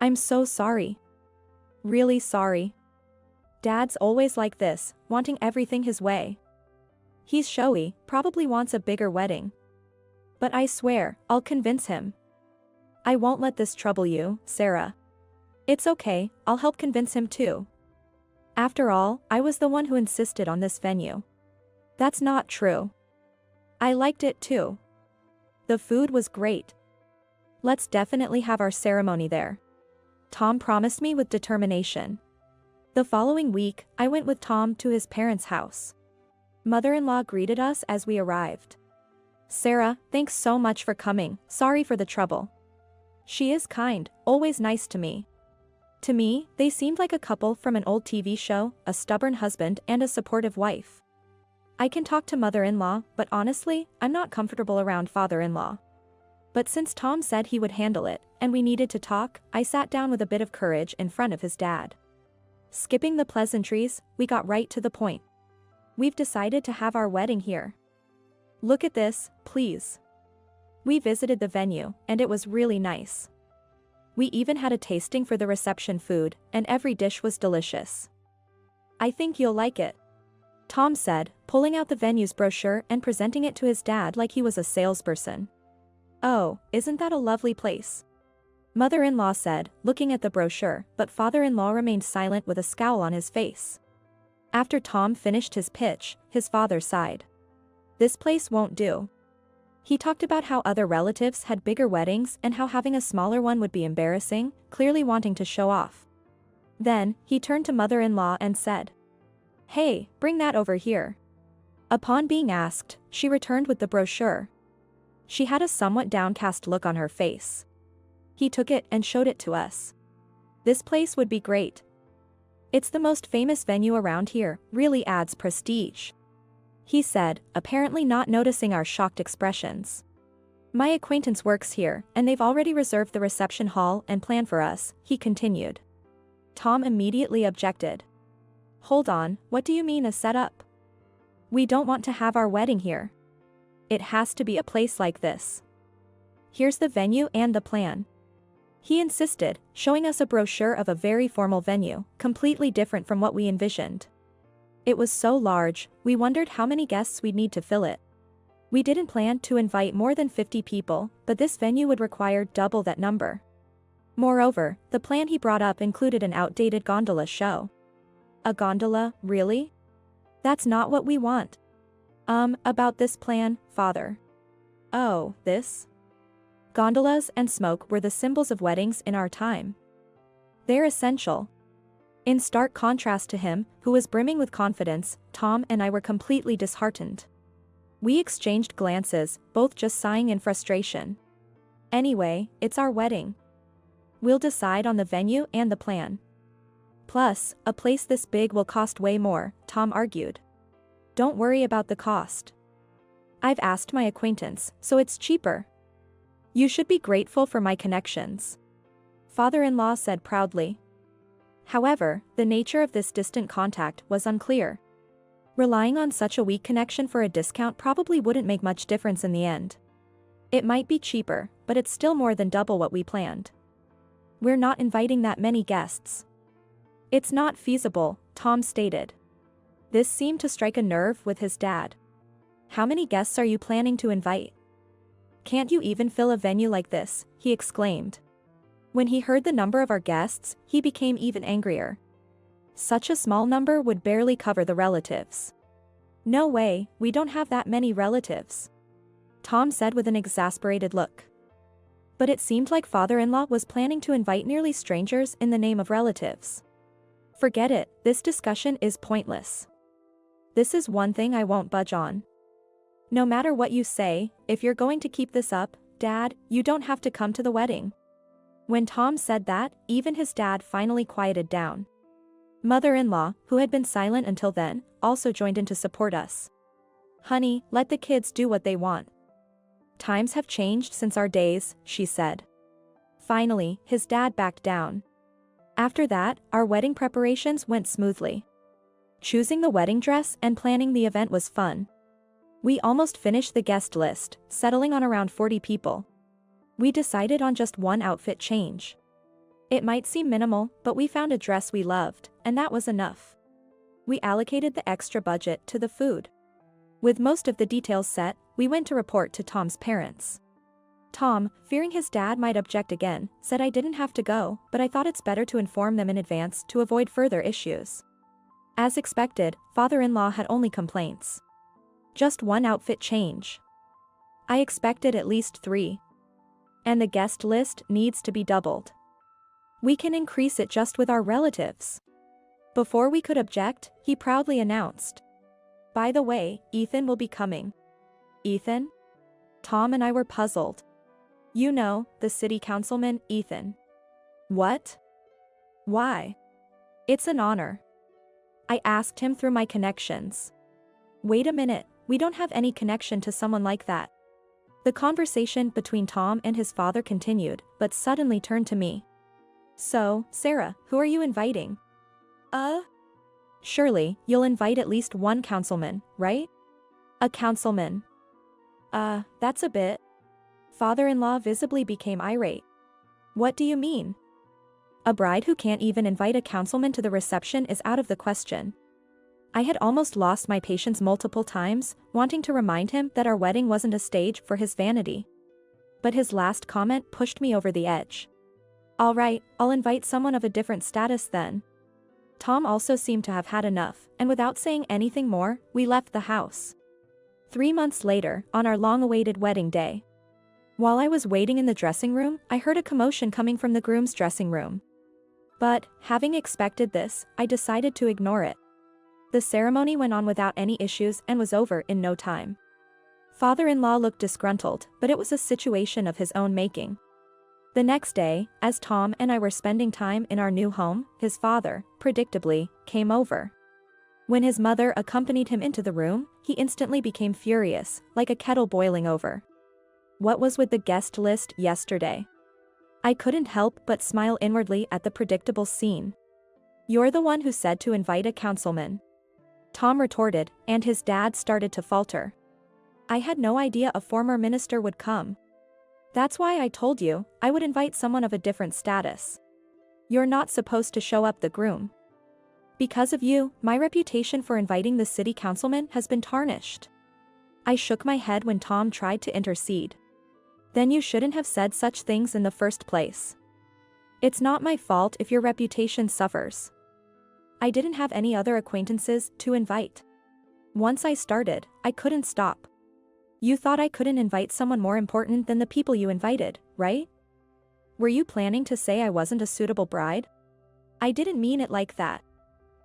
"I'm so sorry. Really sorry. Dad's always like this, wanting everything his way. He's showy, probably wants a bigger wedding. But I swear, I'll convince him. I won't let this trouble you, Sarah. It's okay, I'll help convince him too. After all, I was the one who insisted on this venue." "That's not true. I liked it too. The food was great. Let's definitely have our ceremony there," Tom promised me with determination. The following week, I went with Tom to his parents' house. Mother-in-law greeted us as we arrived. "Sarah, thanks so much for coming, sorry for the trouble." She is kind, always nice to me. To me, they seemed like a couple from an old TV show, a stubborn husband and a supportive wife. I can talk to mother-in-law, but honestly, I'm not comfortable around father-in-law. But since Tom said he would handle it, and we needed to talk, I sat down with a bit of courage in front of his dad. Skipping the pleasantries, we got right to the point. "We've decided to have our wedding here. Look at this, please." We visited the venue, and it was really nice. We even had a tasting for the reception food, and every dish was delicious. "I think you'll like it," Tom said, pulling out the venue's brochure and presenting it to his dad like he was a salesperson. "Oh, isn't that a lovely place?" Mother-in-law said, looking at the brochure, but father-in-law remained silent with a scowl on his face. After Tom finished his pitch, his father sighed. "This place won't do." He talked about how other relatives had bigger weddings and how having a smaller one would be embarrassing, clearly wanting to show off. Then, he turned to mother-in-law and said, "Hey, bring that over here." Upon being asked, she returned with the brochure. She had a somewhat downcast look on her face. He took it and showed it to us. "This place would be great. It's the most famous venue around here, really adds prestige," he said, apparently not noticing our shocked expressions. "My acquaintance works here, and they've already reserved the reception hall and plan for us," he continued. Tom immediately objected. "Hold on, what do you mean a setup? We don't want to have our wedding here. It has to be a place like this. Here's the venue and the plan." He insisted, showing us a brochure of a very formal venue, completely different from what we envisioned. It was so large, we wondered how many guests we'd need to fill it. We didn't plan to invite more than 50 people, but this venue would require double that number. Moreover, the plan he brought up included an outdated gondola show. "A gondola, really? That's not what we want." About this plan, father." "Oh, this?" Gondolas and smoke were the symbols of weddings in our time. They're essential. In stark contrast to him, who was brimming with confidence, Tom and I were completely disheartened. We exchanged glances, both just sighing in frustration. Anyway, it's our wedding. We'll decide on the venue and the plan. Plus, a place this big will cost way more, Tom argued. Don't worry about the cost. I've asked my acquaintance, so it's cheaper. You should be grateful for my connections. Father-in-law said proudly. However, the nature of this distant contact was unclear. Relying on such a weak connection for a discount probably wouldn't make much difference in the end. It might be cheaper, but it's still more than double what we planned. We're not inviting that many guests. It's not feasible, Tom stated. This seemed to strike a nerve with his dad. How many guests are you planning to invite? Can't you even fill a venue like this? He exclaimed. When he heard the number of our guests, he became even angrier. Such a small number would barely cover the relatives. No way, we don't have that many relatives, Tom said with an exasperated look. But it seemed like father-in-law was planning to invite nearly strangers in the name of relatives. Forget it, this discussion is pointless. This is one thing I won't budge on. No matter what you say, if you're going to keep this up, Dad, you don't have to come to the wedding. When Tom said that, even his dad finally quieted down. Mother-in-law, who had been silent until then, also joined in to support us. Honey, let the kids do what they want. Times have changed since our days, she said. Finally, his dad backed down. After that, our wedding preparations went smoothly. Choosing the wedding dress and planning the event was fun. We almost finished the guest list, settling on around 40 people. We decided on just one outfit change. It might seem minimal, but we found a dress we loved, and that was enough. We allocated the extra budget to the food. With most of the details set, we went to report to Tom's parents. Tom, fearing his dad might object again, said I didn't have to go, but I thought it's better to inform them in advance to avoid further issues. As expected, father-in-law had only complaints. Just one outfit change. I expected at least 3. And the guest list needs to be doubled. We can increase it just with our relatives. Before we could object, he proudly announced. By the way, Ethan will be coming. Ethan? Tom and I were puzzled. You know, the city councilman, Ethan. What? Why? It's an honor. I asked him through my connections. Wait a minute, we don't have any connection to someone like that. The conversation between Tom and his father continued, but suddenly turned to me. So, Sarah, who are you inviting? Surely, you'll invite at least one councilman, right? A councilman. That's a bit. Father-in-law visibly became irate. What do you mean? A bride who can't even invite a councilman to the reception is out of the question. I had almost lost my patience multiple times, wanting to remind him that our wedding wasn't a stage for his vanity. But his last comment pushed me over the edge. All right, I'll invite someone of a different status then. Tom also seemed to have had enough, and without saying anything more, we left the house. 3 months later, on our long-awaited wedding day. While I was waiting in the dressing room, I heard a commotion coming from the groom's dressing room. But, having expected this, I decided to ignore it. The ceremony went on without any issues and was over in no time. Father-in-law looked disgruntled, but it was a situation of his own making. The next day, as Tom and I were spending time in our new home, his father, predictably, came over. When his mother accompanied him into the room, he instantly became furious, like a kettle boiling over. What was with the guest list yesterday? I couldn't help but smile inwardly at the predictable scene. You're the one who said to invite a councilman, Tom retorted, and his dad started to falter. I had no idea a former minister would come. That's why I told you, I would invite someone of a different status. You're not supposed to show up the groom. Because of you, my reputation for inviting the city councilman has been tarnished. I shook my head when Tom tried to intercede. Then you shouldn't have said such things in the first place. It's not my fault if your reputation suffers. I didn't have any other acquaintances to invite. Once I started, I couldn't stop. You thought I couldn't invite someone more important than the people you invited, right? Were you planning to say I wasn't a suitable bride? I didn't mean it like that.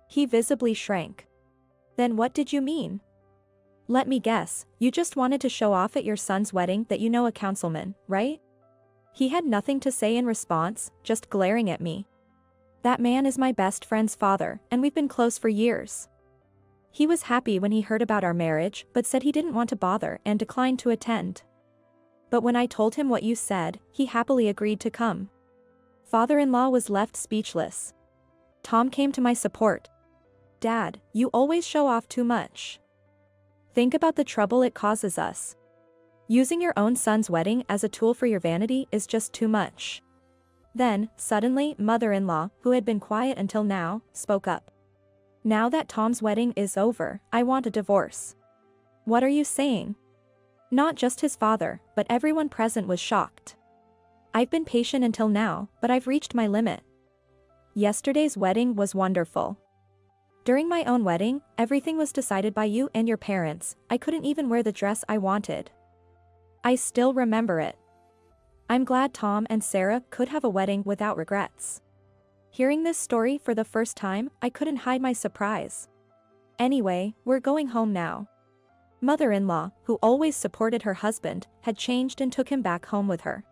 He visibly shrank. Then what did you mean? Let me guess, you just wanted to show off at your son's wedding that you know a councilman, right? He had nothing to say in response, just glaring at me. That man is my best friend's father, and we've been close for years. He was happy when he heard about our marriage, but said he didn't want to bother and declined to attend. But when I told him what you said, he happily agreed to come. Father-in-law was left speechless. Tom came to my support. Dad, you always show off too much. Think about the trouble it causes us. Using your own son's wedding as a tool for your vanity is just too much. Then, suddenly, mother-in-law, who had been quiet until now, spoke up. Now that Tom's wedding is over, I want a divorce. What are you saying? Not just his father, but everyone present was shocked. I've been patient until now, but I've reached my limit. Yesterday's wedding was wonderful. During my own wedding, everything was decided by you and your parents. I couldn't even wear the dress I wanted. I still remember it. I'm glad Tom and Sarah could have a wedding without regrets. Hearing this story for the first time, I couldn't hide my surprise. Anyway, we're going home now. Mother-in-law, who always supported her husband, had changed and took him back home with her.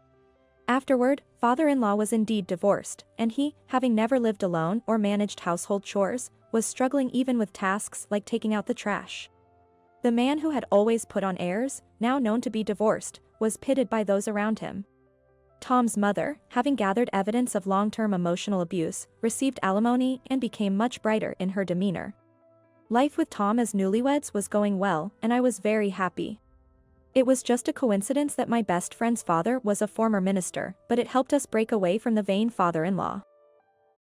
Afterward, father-in-law was indeed divorced, and he, having never lived alone or managed household chores, was struggling even with tasks like taking out the trash. The man who had always put on airs, now known to be divorced, was pitted by those around him. Tom's mother, having gathered evidence of long-term emotional abuse, received alimony and became much brighter in her demeanor. Life with Tom as newlyweds was going well, and I was very happy. It was just a coincidence that my best friend's father was a former minister, but it helped us break away from the vain father-in-law.